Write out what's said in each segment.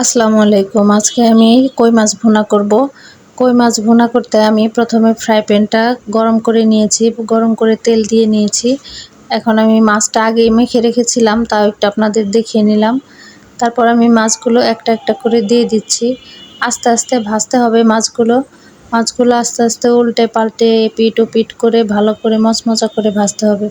আসসালামু আলাইকুম। আজকে আমি কই মাছ ভুনা করব। কই মাছ ভুনা করতে আমি প্রথমে ফ্রাই প্যানটা গরম করে নিয়েছি, গরম করে তেল দিয়ে নিয়েছি। এখন আমি মাছটা আগেই মেখে রেখেছিলাম, তাও একটু আপনাদের দেখিয়ে নিলাম। তারপর আমি মাছগুলো একটা একটা করে দিয়ে দিচ্ছি। আস্তে আস্তে ভাজতে হবে মাছগুলো। মাছগুলো আস্তে আস্তে উল্টে পাল্টে এপিট ওপিট করে ভালো করে মচমচা করে ভাজতে হবে।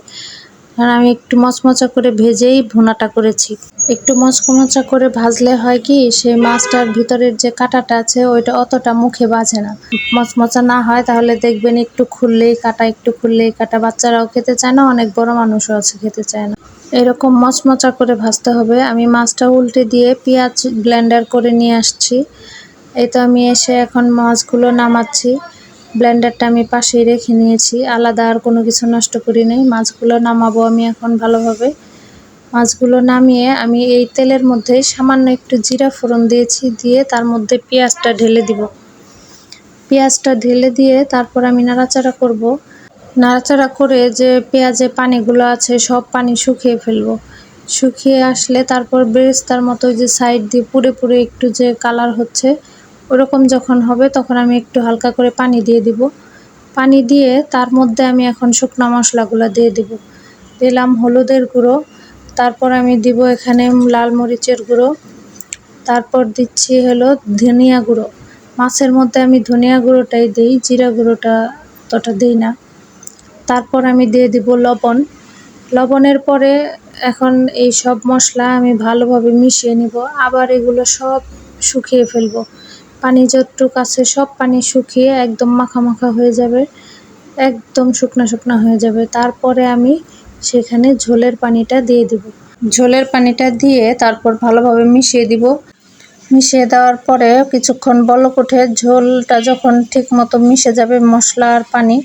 আর আমি একটু মচমচা করে ভেজেই ভুনাটা করেছি। একটু মচমচা করে ভাজলে হয় কি, সেই মাছটার ভিতরের যে কাঁটাটা আছে ওইটা অতটা মুখে বাজে না। মচমচা না হয় তাহলে দেখবেন একটু খুললেই কাঁটা, একটু খুললেই কাঁটা। বাচ্চারাও খেতে চায় না, অনেক বড় মানুষও আছে খেতে চায় না। এরকম মচমচা করে ভাজতে হবে। আমি মাছটা উল্টে দিয়ে পেঁয়াজ ব্লেন্ডার করে নিয়ে আসছি। এই তো আমি এসে এখন মাছগুলো নামাচ্ছি। ব্লেন্ডারটা আমি পাশেই রেখে নিয়েছি, আলাদা আর কোনো কিছু নষ্ট করি নাই। মাছগুলো নামাবো আমি এখন ভালোভাবে। মাছগুলো নামিয়ে আমি এই তেলের মধ্যে সামান্য একটু জিরা ফোড়ন দিয়েছি, দিয়ে তার মধ্যে পেঁয়াজটা ঢেলে দিব। পেঁয়াজটা ঢেলে দিয়ে তারপর আমি নাড়াচাড়া করব। নাড়াচাড়া করে যে পেঁয়াজে পানিগুলো আছে সব পানি শুকিয়ে ফেলবো। শুকিয়ে আসলে তারপর বেরেস্তার মতো যে সাইড দিয়ে পুড়ে পুড়ে একটু যে কালার হচ্ছে, ওরকম যখন হবে তখন আমি একটু হালকা করে পানি দিয়ে দিব। পানি দিয়ে তার মধ্যে আমি এখন শুকনো মশলাগুলো দিয়ে দিব। দিলাম হলুদের গুঁড়ো, তারপর আমি দিব এখানে লাল মরিচের গুঁড়ো, তারপর দিচ্ছি হলো ধনিয়া গুঁড়ো। মাছের মধ্যে আমি ধনিয়া গুঁড়োটাই দিই, জিরা গুঁড়োটা অতটা দিই না। তারপর আমি দিয়ে দিব লবণ। লবণের পরে এখন এই সব মশলা আমি ভালোভাবে মিশিয়ে নিব। আবার এগুলো সব শুকিয়ে ফেলবো। পানি যতটুকু আছে সব পানি শুকিয়ে একদম মাখা মাখা হয়ে যাবে, একদম শুকনা শুকনা হয়ে যাবে। তারপরে আমি সেখানে ঝোলের পানিটা দিয়ে দিব। ঝোলের পানিটা দিয়ে তারপর ভালোভাবে মিশিয়ে দিব। মিশিয়ে দেওয়ার পরে কিছুক্ষণ বলক উঠে ঝোলটা যখন ঠিক মতো মিশে যাবে মশলা আর পানি,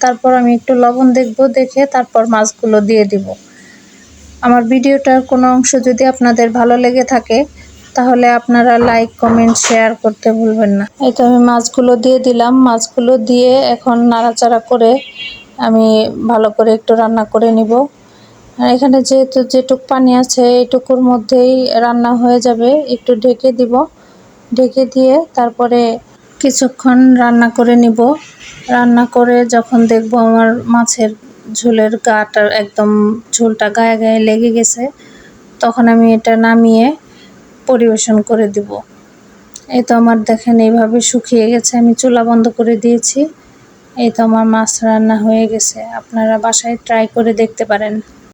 তারপর আমি একটু লবণ দেখব, দেখে তারপর মাছগুলো দিয়ে দিব। আমার ভিডিওটার কোনো অংশ যদি আপনাদের ভালো লেগে থাকে তাহলে আপনারা লাইক কমেন্ট শেয়ার করতে ভুলবেন না। এই তো আমি মাছগুলো দিয়ে দিলাম। মাছগুলো দিয়ে এখন নাড়াচাড়া করে আমি ভালো করে একটু রান্না করে নিব। আর এখানে যেহেতু যেটুক পানি আছে এইটুকুর মধ্যেই রান্না হয়ে যাবে। একটু ঢেকে দিব, ঢেকে দিয়ে তারপরে কিছুক্ষণ রান্না করে নিব। রান্না করে যখন দেখব আমার মাছের ঝোলের গাটা একদম ঝোলটা গায়ে গায়ে লেগে গেছে, তখন আমি এটা নামিয়ে পরিবেশন করে দিব। এই তো আমার দেখেন এইভাবে শুকিয়ে গেছে, আমি চুলা বন্ধ করে দিয়েছি। এই তো আমার মাছ রান্না হয়ে গেছে। আপনারা বাসায় ট্রাই করে দেখতে পারেন।